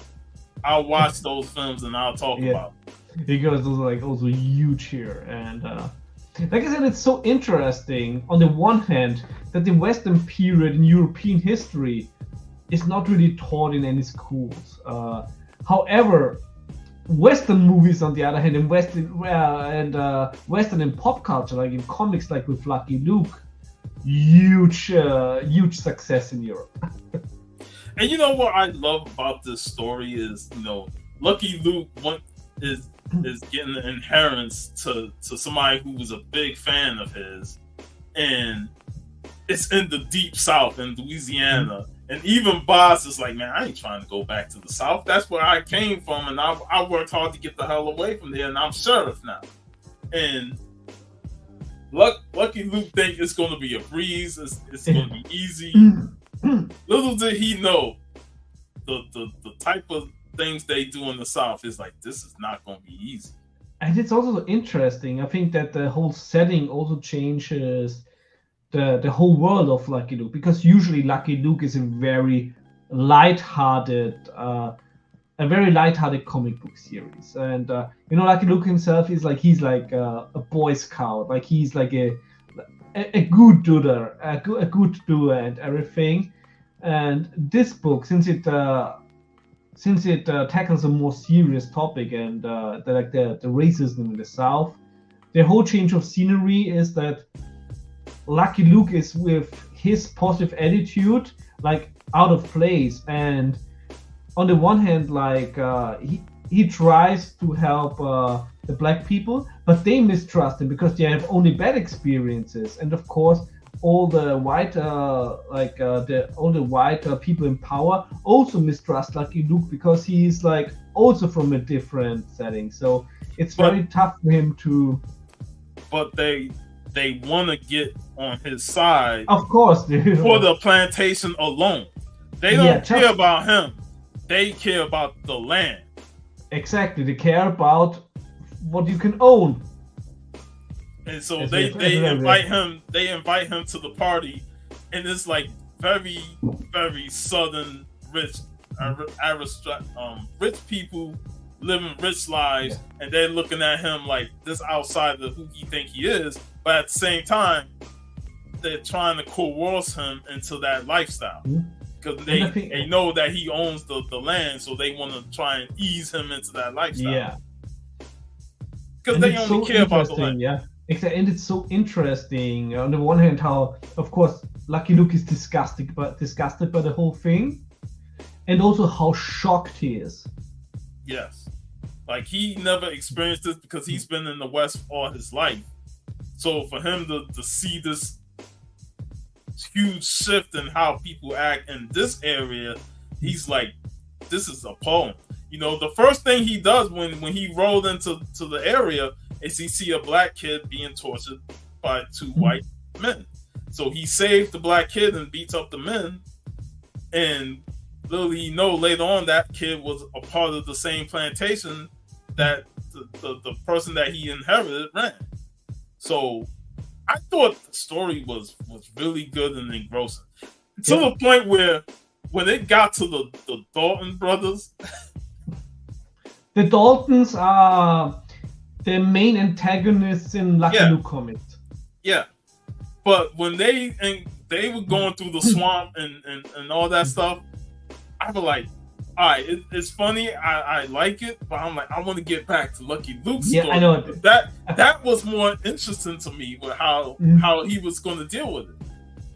I'll watch those films and I'll talk about them. Because those are like also huge here. And like I said, it's so interesting on the one hand that the Western period in European history is not really taught in any schools. However, Western movies, on the other hand, and Western in pop culture, like in comics, like with Lucky Luke, huge success in Europe. And you know what I love about this story is, Lucky Luke is getting the inheritance to somebody who was a big fan of his, and it's in the deep South in Louisiana. And even Boz is like, man, I ain't trying to go back to the South. That's where I came from, and I worked hard to get the hell away from there, and I'm sheriff now. And Lucky Luke think it's going to be a breeze. It's going to be easy. Little did he know the type of things they do in the South is like, this is not going to be easy. And it's also interesting. I think that the whole setting also changes the whole world of Lucky Luke, because usually Lucky Luke is a very light-hearted comic book series. And Lucky Luke himself is like, he's like a Boy Scout, like he's like a good doer, a good doer and everything. And this book, since it tackles a more serious topic, and the racism in the South, the whole change of scenery is that Lucky Luke is, with his positive attitude, like out of place. And on the one hand, like he tries to help the black people, but they mistrust him because they have only bad experiences. And of course, all the white people in power also mistrust Lucky Luke because he's like also from a different setting. So it's very tough for him to. But they want to get on his side, of course, for the plantation alone. They don't care about him. They care about the land. Exactly, they care about what you can own. And so they invite him. They invite him to the party, and it's like very, very southern rich people living rich lives, and they're looking at him like this outsider who he think he is. But at the same time, they're trying to coerce him into that lifestyle because they know that he owns the land, so they want to try and ease him into that lifestyle. Yeah, because they only care about the land. Yeah, and it's so interesting. On the one hand, how of course Lucky Luke is disgusted by the whole thing, and also how shocked he is. Yes, like he never experienced this because he's been in the West all his life. So for him to see this huge shift in how people act in this area, he's like, this is appalling. The first thing he does when he rolled into the area is he see a black kid being tortured by 2 white men. So he saves the black kid and beats up the men. And little he know later on that kid was a part of the same plantation that the person that he inherited ran. So I thought the story was really good and engrossing. To the point where when it got to the Dalton brothers. The Daltons are the main antagonists in Lucky Luke comics. Yeah. But when they were going through the swamp and all that stuff, I was like, all right, it's funny. I like it, but I'm like, I want to get back to Lucky Luke's story. I know that was more interesting to me with how he was going to deal with it.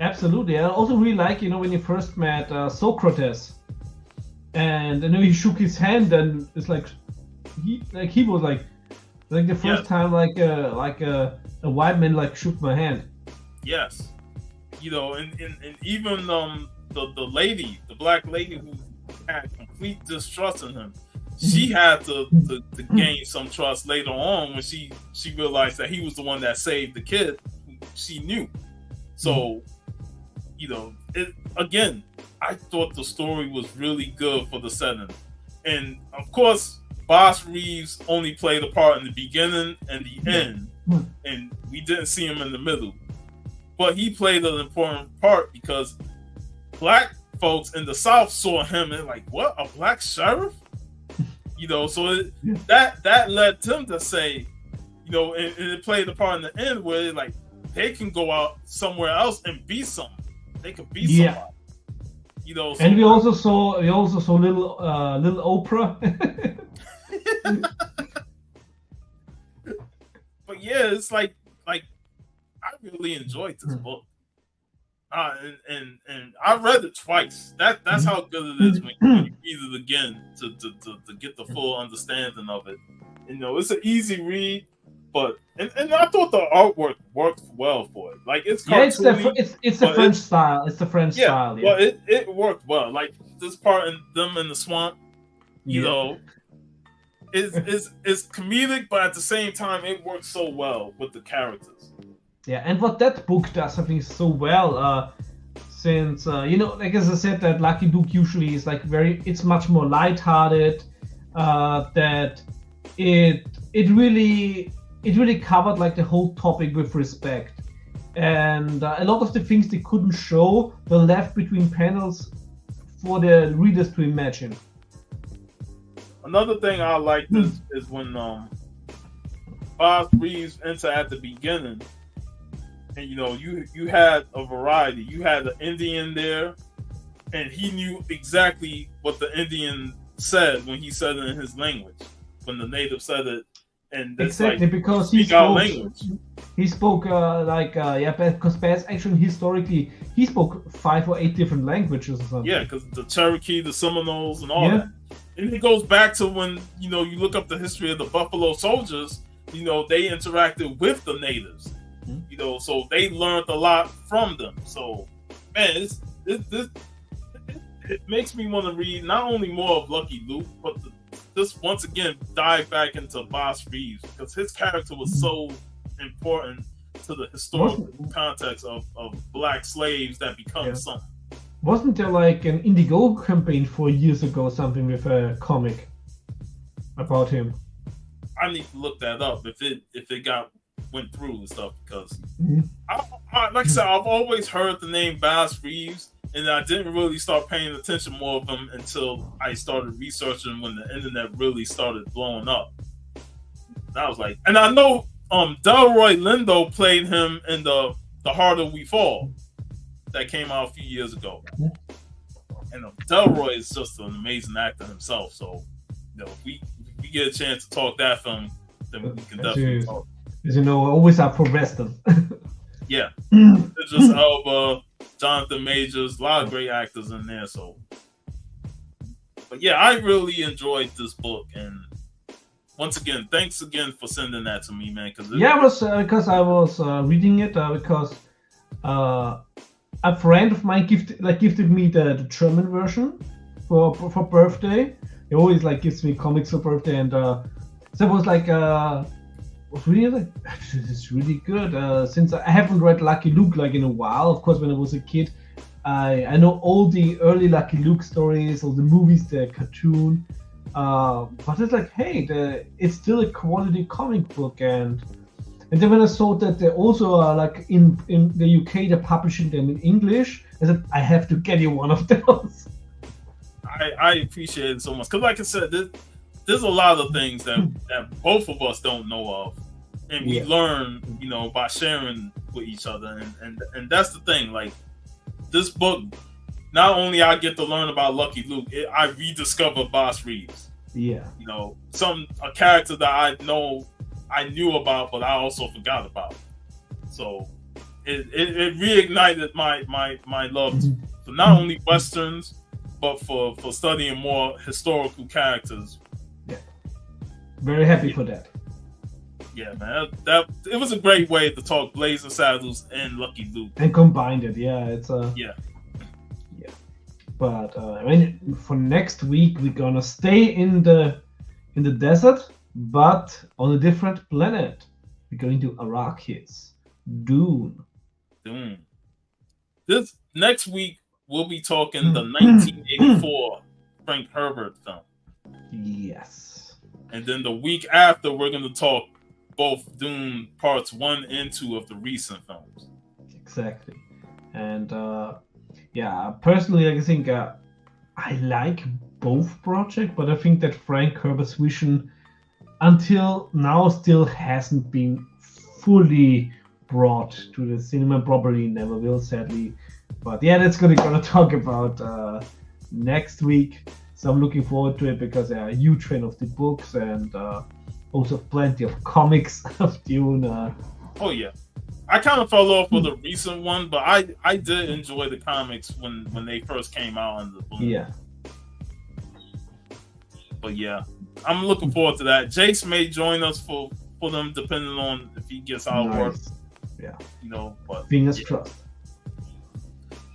Absolutely. I also really like, when you first met Socrates, and he shook his hand, and it's like he was like the first time like a white man like shook my hand. Yes, and even the lady, the black lady who had complete distrust in him, she had to gain some trust later on when she realized that he was the one that saved the kid who she knew. So, again, I thought the story was really good for the setting. And of course, Boss Reeves only played a part in the beginning and the end, and we didn't see him in the middle. But he played an important part because black folks in the South saw him and like, what, a black sheriff? So that led them to say, and it played a part in the end where like they can go out somewhere else and be something. They could be somebody. So, and we also saw little Oprah. But yeah, it's like I really enjoyed this book. And I read it twice. That's how good it is when you read it again to get the full understanding of it. It's an easy read, but and I thought the artwork worked well for it. Like it's cartoony, it's the French style. It's the French style. Yeah, well, it worked well. Like this part in them in the swamp, is comedic, but at the same time, it works so well with the characters. Yeah, and what that book does, I think, so well, since like as I said, that Lucky Luke usually is like it's much more lighthearted. That it really covered like the whole topic with respect, and a lot of the things they couldn't show were left between panels for the readers to imagine. Another thing I liked is when Boss Reeves enter at the beginning. And you had a variety. You had an Indian there, and he knew exactly what the Indian said when he said it in his language. When the native said it, and exactly because he spoke because Bass actually historically he spoke 5 or 8 different languages or something. Yeah, because the Cherokee, the Seminoles, and all that. And it goes back to when you look up the history of the Buffalo Soldiers. They interacted with the natives. So they learned a lot from them. So, man, it makes me want to read not only more of Lucky Luke, but just once again dive back into Boss Reeves because his character was so important to the historical context of black slaves that become something. Wasn't there like an Indiegogo campaign 4 years ago, something with a comic about him? I need to look that up if it went through and stuff because like I said, I've always heard the name Boss Reeves and I didn't really start paying attention more of him until I started researching when the internet really started blowing up. And I was like, and I know Delroy Lindo played him in the Harder We Fall that came out a few years ago. And Delroy is just an amazing actor himself, so if we get a chance to talk that film, then we can definitely talk. As always up for Western. Yeah. Idris Elba, Jonathan Majors, a lot of great actors in there. So, but yeah, I really enjoyed this book, and once again, thanks again for sending that to me, man. Because I was reading it because a friend of mine gifted me the German version for birthday. He always gives me comics for birthday, and so it was really it's really good. Since I haven't read Lucky Luke in a while, of course, when I was a kid, I know all the early Lucky Luke stories, all the movies, the cartoon. But it's it's still a quality comic book, and then when I saw that they also are in the UK, they're publishing them in English, I said I have to get you one of those. I appreciate it so much because, like I said, there's a lot of things that both of us don't know of, and we learn, by sharing with each other, and that's the thing. Like this book, not only I get to learn about Lucky Luke, I rediscover Boss Reeves. Yeah, a character that I knew about, but I also forgot about. So it reignited my love for not only westerns but for studying more historical characters. Yeah, very happy for that. Yeah, man, that it was a great way to talk Blazing Saddles and Lucky Luke and combined it. Yeah, it's yeah. But I mean, for next week we're gonna stay in the desert, but on a different planet. We're going to Arrakis, Dune. This next week we'll be talking the 1984 Frank Herbert film. Yes. And then the week after we're going to talk both Dune parts 1 and 2 of the recent films. Exactly. And personally, I think I like both projects, but I think that Frank Herbert's vision until now still hasn't been fully brought to the cinema. Probably never will, sadly. But yeah, that's gonna talk about next week. So I'm looking forward to it because I'm a huge fan of the books and also plenty of comics of Dune. Oh yeah, I kind of fell off with the recent one, but I did enjoy the comics when they first came out on the book. Yeah. But yeah, I'm looking forward to that. Jace may join us for them, depending on if he gets out of work. Yeah. You know, but fingers crossed.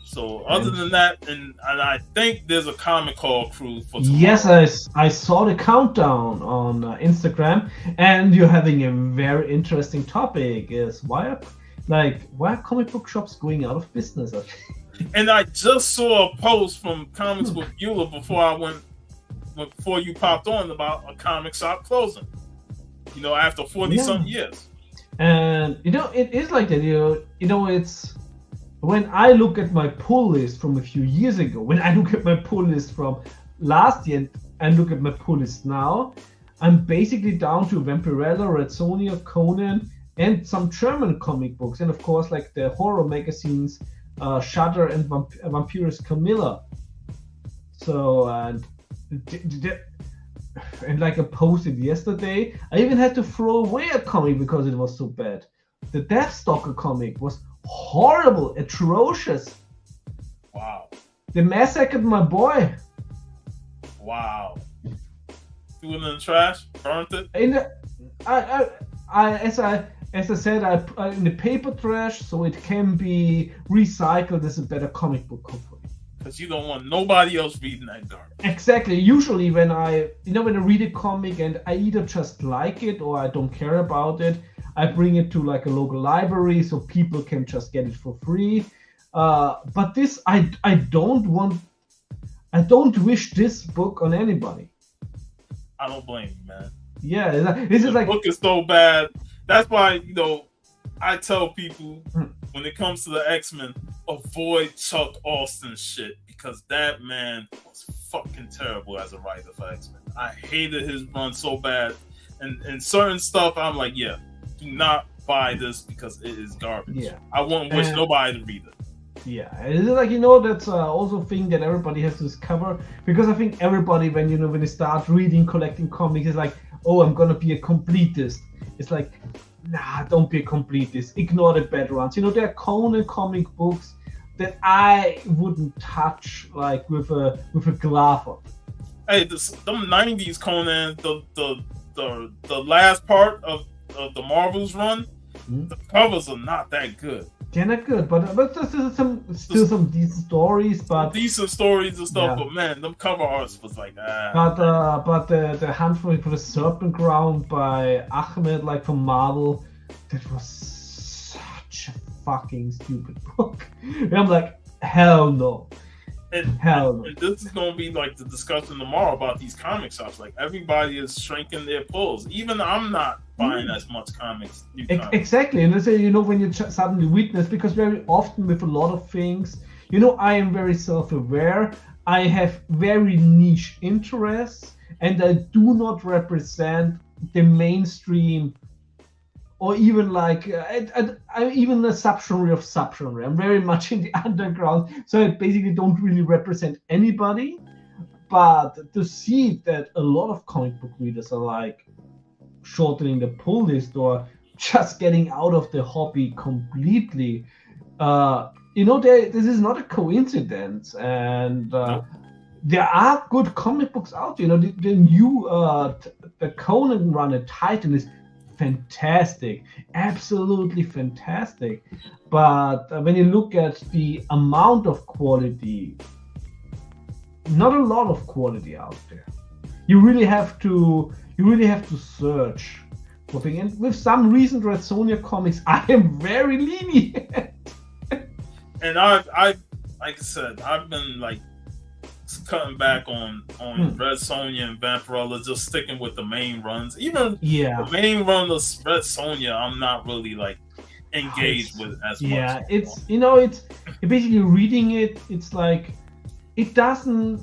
So other than that, and I think there's a comic call crew for tomorrow. Yes, I saw the countdown on Instagram, and you're having a very interesting topic. Is why are comic book shops going out of business? And I just saw a post from Comics with Beulah before you popped on about a comic shop closing. You know, after 40-something years. And it is like that. It's when I look at my pull list from a few years ago, when I look at my pull list from last year and look at my pull list now, I'm basically down to Vampirella, Red Sonja, Conan, and some German comic books, and of course like the horror magazines, Shudder and Vampirus Camilla. So and like I posted yesterday, I even had to throw away a comic because it was so bad. The Deathstalker comic was horrible, atrocious. Wow. They massacred my boy. Wow. Threw it in the trash, burnt it. As I said, I in the paper trash, so it can be recycled as a better comic book, hopefully. Because you don't want nobody else reading that garbage. Exactly. Usually when I read a comic and I either just like it or I don't care about it, I bring it to like a local library so people can just get it for free. But this, I don't wish this book on anybody. I don't blame you, man. Yeah, this is like the book is so bad. That's why I tell people when it comes to the X-Men, avoid Chuck Austin shit because that man was fucking terrible as a writer for X-Men. I hated his run so bad, and certain stuff I'm like, yeah, do not buy this because it is garbage. Yeah, I won't wish nobody to read it. Yeah, it's like that's also a thing that everybody has to discover because I think everybody when they start reading, collecting comics is like, oh, I'm gonna be a completist. It's like, nah, don't be a completist. Ignore the bad ones. There are Conan comic books that I wouldn't touch like with a glove. Hey, them '90s Conan, the last part of the Marvels run, the covers are not that good. They're not good, but there's some decent stories, but decent stories and stuff. Yeah. But man, them cover arts was like But the Hunt for the Serpent Crown by Ahmed, like from Marvel, that was such a fucking stupid book. And I'm like, hell no. And this is going to be like the discussion tomorrow about these comic shops. Like everybody is shrinking their pulls. Even I'm not buying as much comics. Exactly, and I say when you suddenly witness, because very often with a lot of things, I am very self-aware. I have very niche interests, and I do not represent the mainstream. Or even like, I'm even a subgenre of subgenre. I'm very much in the underground, so I basically don't really represent anybody. But to see that a lot of comic book readers are like shortening the pull list or just getting out of the hobby completely. This is not a coincidence, and Nope. there are good comic books out. The new the Conan run at Titan is fantastic, absolutely fantastic. But when you look at the amount of quality, not a lot of quality out there. You really have to search for things. And with some recent Red Sonja comics, I am very lenient. And I like I said, I've been like cutting back on Red Sonja and Vampirella, just sticking with the main runs. Even the main run of Red Sonja, I'm not really like engaged with as much. Yeah, it's basically reading it. It's like it doesn't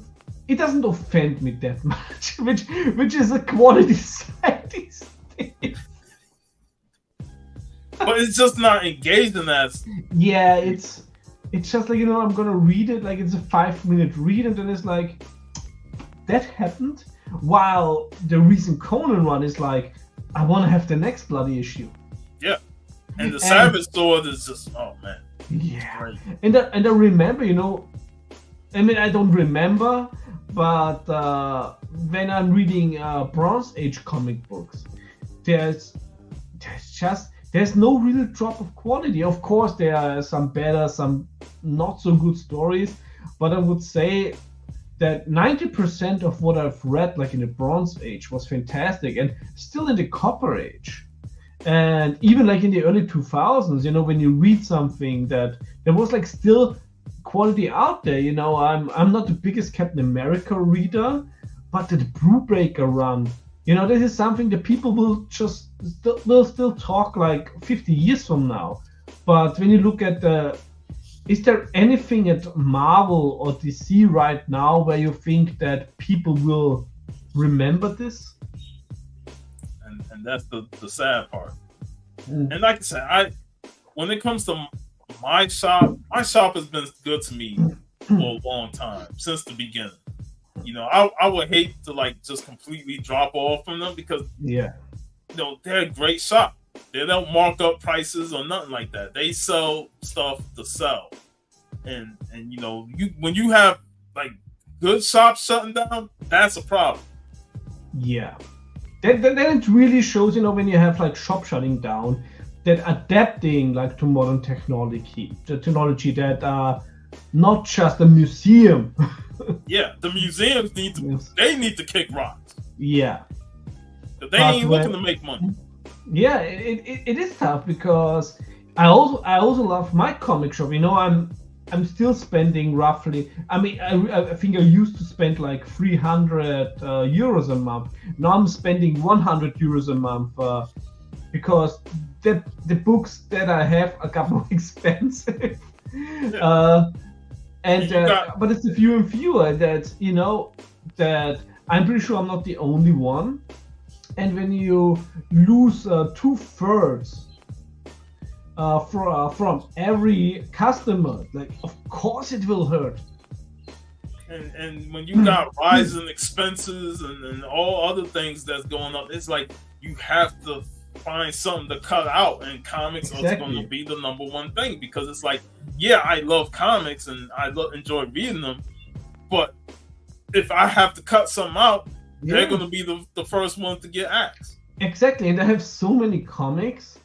offend me that much, which is a quality side these days. But it's just not engaged in that. Yeah, it's just like, I'm gonna read it, like it's a 5-minute read, and then it's like, that happened. While the recent Conan run is like, I want to have the next bloody issue. Yeah, and the Savage Sword is just, oh man. Yeah, great. And I remember, I don't remember, but when I'm reading Bronze Age comic books, there's no real drop of quality. Of course, there are some better, some not so good stories, but I would say that 90% of what I've read, like in the Bronze Age, was fantastic, and still in the Copper Age, and even like in the early 2000s, when you read something that there was like still quality out there. I'm not the biggest Captain America reader, but the Brewbreaker run, this is something that people will still talk like 50 years from now. But when you look at is there anything at Marvel or DC right now where you think that people will remember this? And that's the sad part. And like I said, when it comes to my shop has been good to me for a long time, since the beginning. I would hate to like just completely drop off from them, because they're a great shop. They don't mark up prices or nothing like that. They sell stuff to sell. And when you have like good shops shutting down, that's a problem. Yeah. Then it really shows, when you have like shop shutting down, that adapting like to modern technology that not just a museum. Yeah, the museums need to kick rocks. Yeah. They ain't looking to make money. Yeah, it is tough, because I also love my comic shop. I'm still spending roughly. I think I used to spend like 300 euros a month. Now I'm spending 100 euros a month because the books that I have are kind of expensive. Yeah. But it's a few and fewer that I'm pretty sure I'm not the only one. And when you lose 2/3 from every customer, like, of course it will hurt. And when you got rising expenses and all other things that's going up, it's like you have to find something to cut out, and comics are going to be the number one thing, because it's like, yeah, I love comics and I enjoy reading them, but if I have to cut something out, they're going to be the first one to get axed. Exactly, and I have so many comics.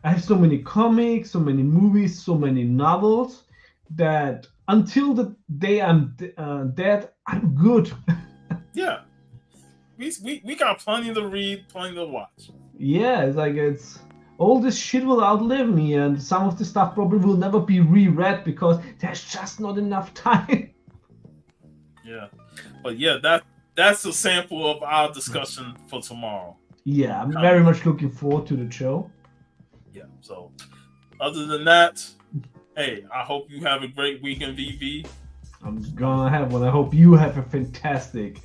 I have so many comics, so many movies, so many novels, that until the day I'm dead, I'm good. Yeah. We got plenty to read, plenty to watch. Yeah, it's all this shit will outlive me, and some of the stuff probably will never be reread because there's just not enough time. Yeah. But yeah, that's a sample of our discussion for tomorrow. Yeah, I'm very much looking forward to the show. Yeah, so other than that, hey, I hope you have a great weekend, VV. I'm gonna have one. I hope you have a fantastic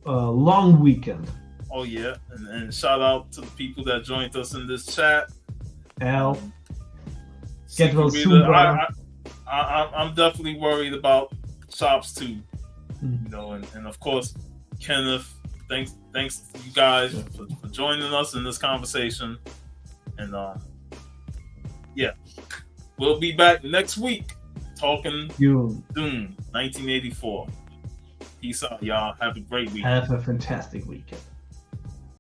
long weekend. Oh yeah, and shout out to the people that joined us in this chat. Al, get well soon, brother. I'm definitely worried about shops too. And of course, Kenneth, thanks to you guys for joining us in this conversation. And yeah, we'll be back next week talking Dune 1984. Peace out, y'all. Have a great week. Have a fantastic weekend.